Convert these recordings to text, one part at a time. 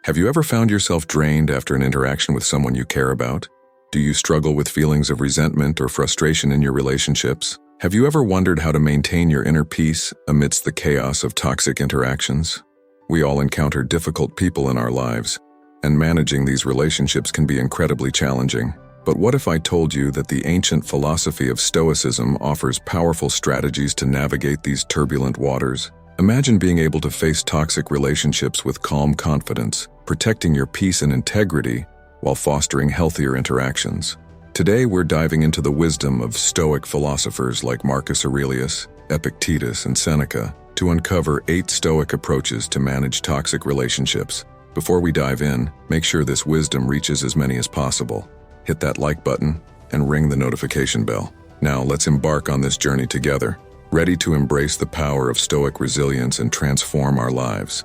Have you ever found yourself drained after an interaction with someone you care about? Do you struggle with feelings of resentment or frustration in your relationships? Have you ever wondered how to maintain your inner peace amidst the chaos of toxic interactions? We all encounter difficult people in our lives, and managing these relationships can be incredibly challenging. But what if I told you that the ancient philosophy of Stoicism offers powerful strategies to navigate these turbulent waters? Imagine being able to face toxic relationships with calm confidence, protecting your peace and integrity while fostering healthier interactions. Today, we're diving into the wisdom of Stoic philosophers like Marcus Aurelius, Epictetus, and Seneca to uncover 8 Stoic approaches to manage toxic relationships. Before we dive in, make sure this wisdom reaches as many as possible. Hit that like button and ring the notification bell. Now let's embark on this journey together, ready to embrace the power of Stoic resilience and transform our lives.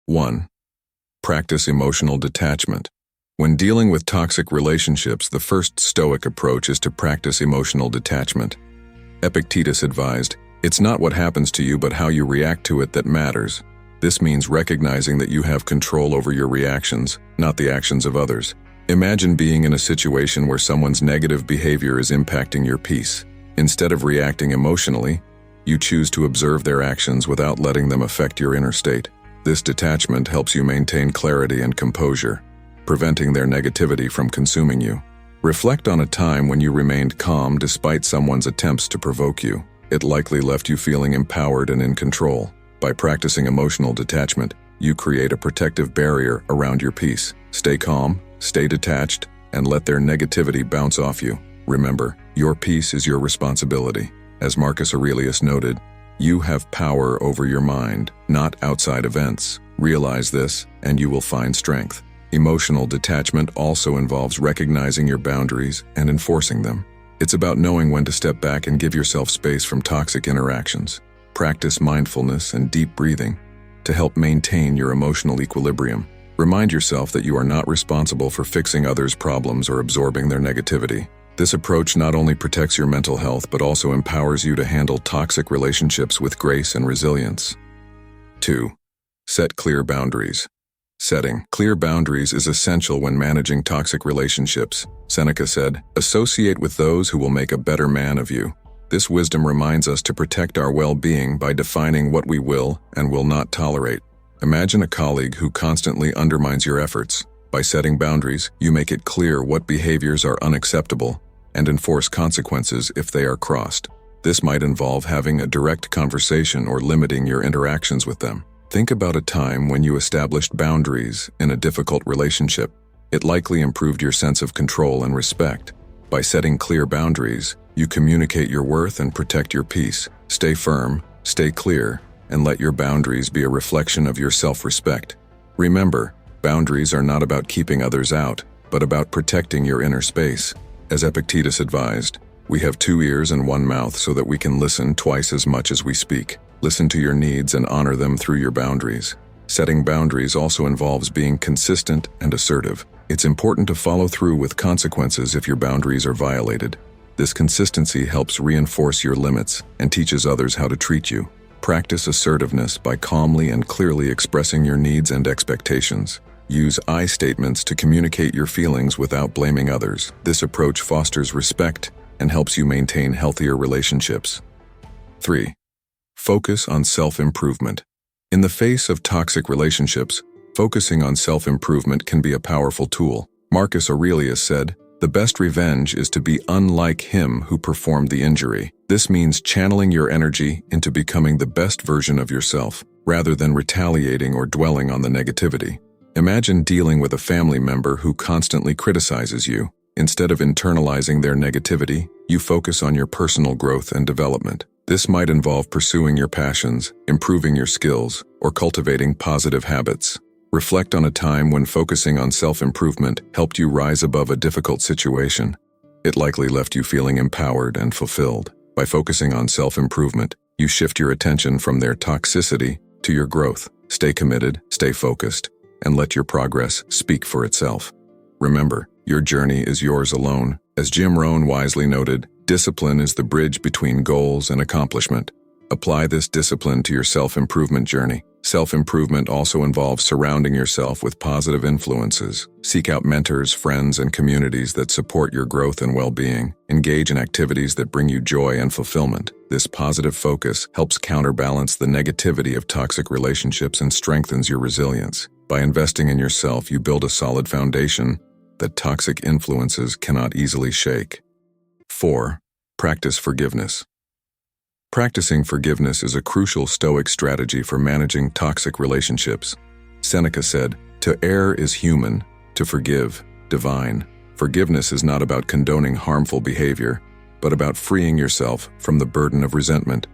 1. Practice emotional detachment. When dealing with toxic relationships, the first Stoic approach is to practice emotional detachment. Epictetus advised, "It's not what happens to you but how you react to it that matters." This means recognizing that you have control over your reactions, not the actions of others. Imagine being in a situation where someone's negative behavior is impacting your peace. Instead of reacting emotionally, you choose to observe their actions without letting them affect your inner state. This detachment helps you maintain clarity and composure, preventing their negativity from consuming you. Reflect on a time when you remained calm despite someone's attempts to provoke you. It likely left you feeling empowered and in control. By practicing emotional detachment, you create a protective barrier around your peace. Stay calm, stay detached, and let their negativity bounce off you. Remember, your peace is your responsibility. As Marcus Aurelius noted, you have power over your mind, not outside events. Realize this, and you will find strength. Emotional detachment also involves recognizing your boundaries and enforcing them. It's about knowing when to step back and give yourself space from toxic interactions. Practice mindfulness and deep breathing to help maintain your emotional equilibrium. Remind yourself that you are not responsible for fixing others' problems or absorbing their negativity. This approach not only protects your mental health but also empowers you to handle toxic relationships with grace and resilience. 2. Set clear boundaries. Setting clear boundaries is essential when managing toxic relationships. Seneca said, "Associate with those who will make a better man of you." This wisdom reminds us to protect our well-being by defining what we will and will not tolerate. Imagine a colleague who constantly undermines your efforts. By setting boundaries, you make it clear what behaviors are unacceptable and enforce consequences if they are crossed. This might involve having a direct conversation or limiting your interactions with them. Think about a time when you established boundaries in a difficult relationship. It likely improved your sense of control and respect. By setting clear boundaries, you communicate your worth and protect your peace. Stay firm, stay clear, and let your boundaries be a reflection of your self-respect. Remember, boundaries are not about keeping others out, but about protecting your inner space. As Epictetus advised, we have 2 ears and 1 mouth so that we can listen twice as much as we speak. Listen to your needs and honor them through your boundaries. Setting boundaries also involves being consistent and assertive. It's important to follow through with consequences if your boundaries are violated. This consistency helps reinforce your limits and teaches others how to treat you. Practice assertiveness by calmly and clearly expressing your needs and expectations. Use I statements to communicate your feelings without blaming others. This approach fosters respect and helps you maintain healthier relationships. 3. Focus on self-improvement. In the face of toxic relationships, focusing on self-improvement can be a powerful tool. Marcus Aurelius said, "The best revenge is to be unlike him who performed the injury." This means channeling your energy into becoming the best version of yourself, rather than retaliating or dwelling on the negativity. Imagine dealing with a family member who constantly criticizes you. Instead of internalizing their negativity, you focus on your personal growth and development. This might involve pursuing your passions, improving your skills, or cultivating positive habits. Reflect on a time when focusing on self-improvement helped you rise above a difficult situation. It likely left you feeling empowered and fulfilled. By focusing on self-improvement, you shift your attention from their toxicity to your growth. Stay committed, stay focused, and let your progress speak for itself. Remember, your journey is yours alone. As Jim Rohn wisely noted, discipline is the bridge between goals and accomplishment. Apply this discipline to your self-improvement journey. Self-improvement also involves surrounding yourself with positive influences. Seek out mentors, friends, and communities that support your growth and well-being. Engage in activities that bring you joy and fulfillment. This positive focus helps counterbalance the negativity of toxic relationships and strengthens your resilience. By investing in yourself, you build a solid foundation that toxic influences cannot easily shake. 4. Practice forgiveness. Practicing forgiveness is a crucial Stoic strategy for managing toxic relationships. Seneca said, "To err is human, to forgive, divine." Forgiveness is not about condoning harmful behavior, but about freeing yourself from the burden of resentment.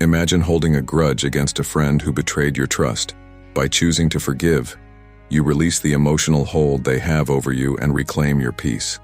Imagine holding a grudge against a friend who betrayed your trust. By choosing to forgive, you release the emotional hold they have over you and reclaim your peace.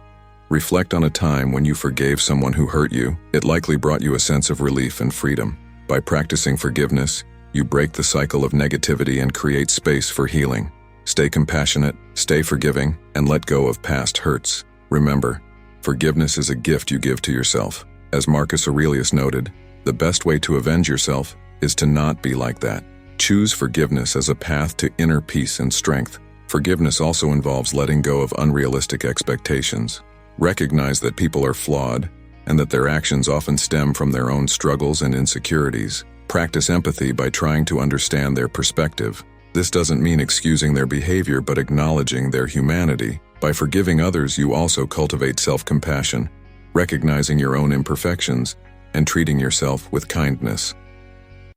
Reflect on a time when you forgave someone who hurt you. It likely brought you a sense of relief and freedom. By practicing forgiveness, you break the cycle of negativity and create space for healing. Stay compassionate, stay forgiving, and let go of past hurts. Remember, forgiveness is a gift you give to yourself. As Marcus Aurelius noted, the best way to avenge yourself is to not be like that. Choose forgiveness as a path to inner peace and strength. Forgiveness also involves letting go of unrealistic expectations. Recognize that people are flawed and that their actions often stem from their own struggles and insecurities. Practice empathy by trying to understand their perspective. This doesn't mean excusing their behavior, but acknowledging their humanity. By forgiving others, you also cultivate self-compassion, recognizing your own imperfections and treating yourself with kindness.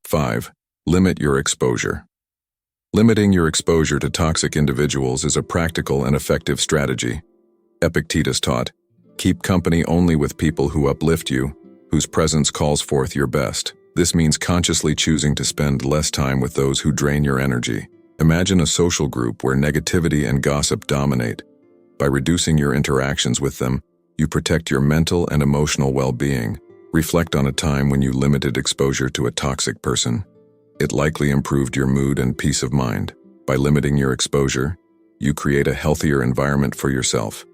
5. Limit your exposure. Limiting your exposure to toxic individuals is a practical and effective strategy. Epictetus taught, "Keep company only with people who uplift you, whose presence calls forth your best." This means consciously choosing to spend less time with those who drain your energy. Imagine a social group where negativity and gossip dominate. By reducing your interactions with them, you protect your mental and emotional well-being. Reflect on a time when you limited exposure to a toxic person. It likely improved your mood and peace of mind. By limiting your exposure, you create a healthier environment for yourself.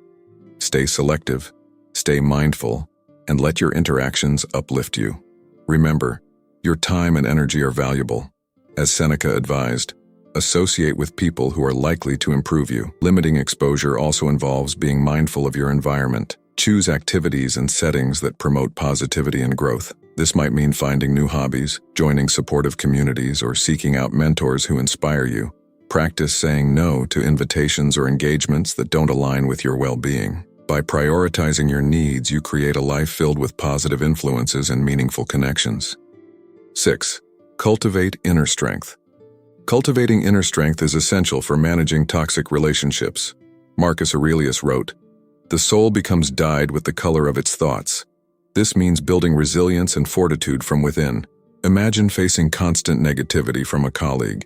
Stay selective, stay mindful, and let your interactions uplift you. Remember, your time and energy are valuable. As Seneca advised, associate with people who are likely to improve you. Limiting exposure also involves being mindful of your environment. Choose activities and settings that promote positivity and growth. This might mean finding new hobbies, joining supportive communities, or seeking out mentors who inspire you. Practice saying no to invitations or engagements that don't align with your well-being. By prioritizing your needs, you create a life filled with positive influences and meaningful connections. 6. Cultivate inner strength. Cultivating inner strength is essential for managing toxic relationships. Marcus Aurelius wrote, "The soul becomes dyed with the color of its thoughts." This means building resilience and fortitude from within. Imagine facing constant negativity from a colleague.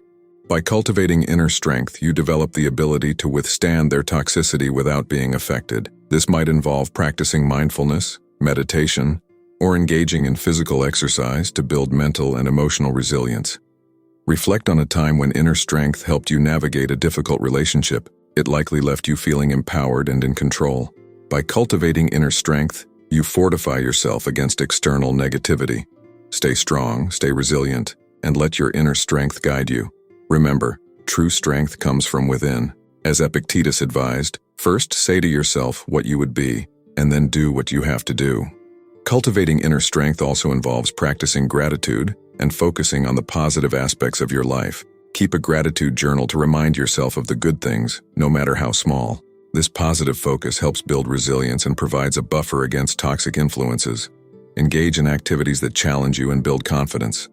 By cultivating inner strength, you develop the ability to withstand their toxicity without being affected. This might involve practicing mindfulness, meditation, or engaging in physical exercise to build mental and emotional resilience. Reflect on a time when inner strength helped you navigate a difficult relationship. It likely left you feeling empowered and in control. By cultivating inner strength, you fortify yourself against external negativity. Stay strong, stay resilient, and let your inner strength guide you. Remember, true strength comes from within. As Epictetus advised, first say to yourself what you would be, and then do what you have to do. Cultivating inner strength also involves practicing gratitude and focusing on the positive aspects of your life. Keep a gratitude journal to remind yourself of the good things, no matter how small. This positive focus helps build resilience and provides a buffer against toxic influences. Engage in activities that challenge you and build confidence.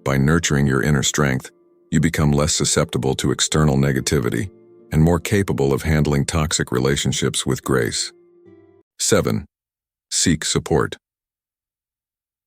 By nurturing your inner strength, you become less susceptible to external negativity and more capable of handling toxic relationships with grace. 7. Seek support.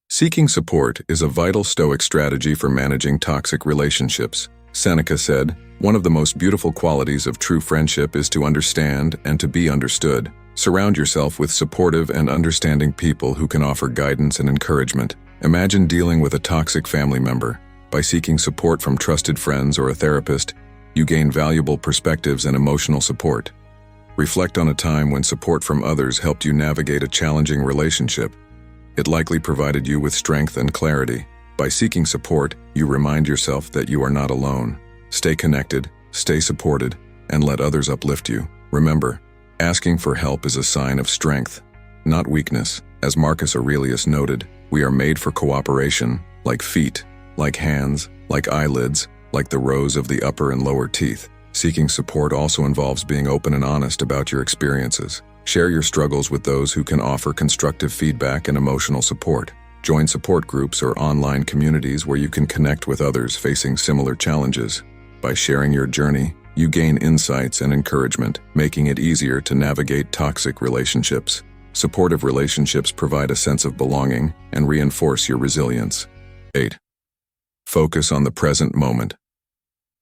Seeking support is a vital Stoic strategy for managing toxic relationships. Seneca said, "One of the most beautiful qualities of true friendship is to understand and to be understood." Surround yourself with supportive and understanding people who can offer guidance and encouragement. Imagine dealing with a toxic family member. By seeking support from trusted friends or a therapist, you gain valuable perspectives and emotional support. Reflect on a time when support from others helped you navigate a challenging relationship. It likely provided you with strength and clarity. By seeking support, you remind yourself that you are not alone. Stay connected, stay supported, and let others uplift you. Remember, asking for help is a sign of strength, not weakness. As Marcus Aurelius noted, we are made for cooperation, like feet, like hands, like eyelids, like the rows of the upper and lower teeth. Seeking support also involves being open and honest about your experiences. Share your struggles with those who can offer constructive feedback and emotional support. Join support groups or online communities where you can connect with others facing similar challenges. By sharing your journey, you gain insights and encouragement, making it easier to navigate toxic relationships. Supportive relationships provide a sense of belonging and reinforce your resilience. 8. Focus on the present moment.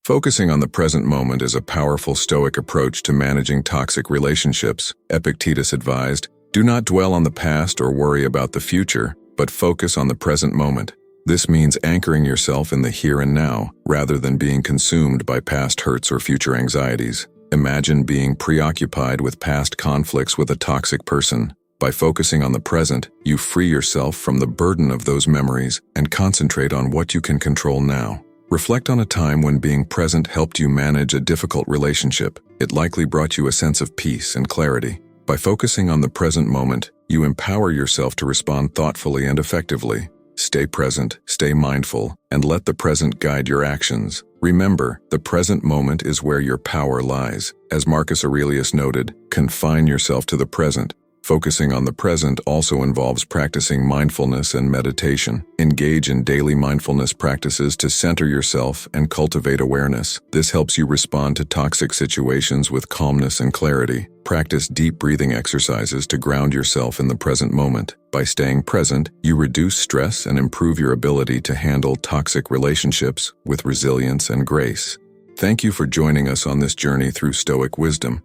Focusing on the present moment is a powerful Stoic approach to managing toxic relationships. Epictetus advised, "Do not dwell on the past or worry about the future, but focus on the present moment." This means anchoring yourself in the here and now, rather than being consumed by past hurts or future anxieties. Imagine being preoccupied with past conflicts with a toxic person. By focusing on the present, you free yourself from the burden of those memories and concentrate on what you can control now. Reflect on a time when being present helped you manage a difficult relationship. It likely brought you a sense of peace and clarity. By focusing on the present moment, you empower yourself to respond thoughtfully and effectively. Stay present, stay mindful, and let the present guide your actions. Remember, the present moment is where your power lies. As Marcus Aurelius noted, confine yourself to the present. Focusing on the present also involves practicing mindfulness and meditation. Engage in daily mindfulness practices to center yourself and cultivate awareness. This helps you respond to toxic situations with calmness and clarity. Practice deep breathing exercises to ground yourself in the present moment. By staying present, you reduce stress and improve your ability to handle toxic relationships with resilience and grace. Thank you for joining us on this journey through Stoic wisdom.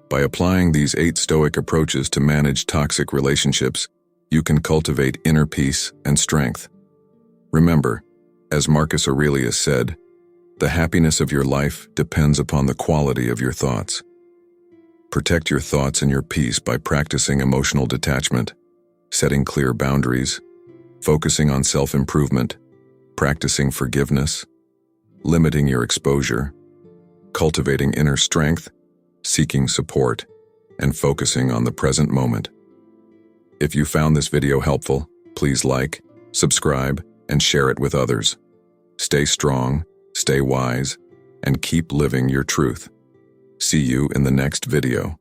By applying these 8 Stoic approaches to manage toxic relationships, you can cultivate inner peace and strength. Remember, as Marcus Aurelius said, the happiness of your life depends upon the quality of your thoughts. Protect your thoughts and your peace by practicing emotional detachment, setting clear boundaries, focusing on self-improvement, practicing forgiveness, limiting your exposure, cultivating inner strength, seeking support, and focusing on the present moment. If you found this video helpful, please like, subscribe, and share it with others. Stay strong, stay wise, and keep living your truth. See you in the next video.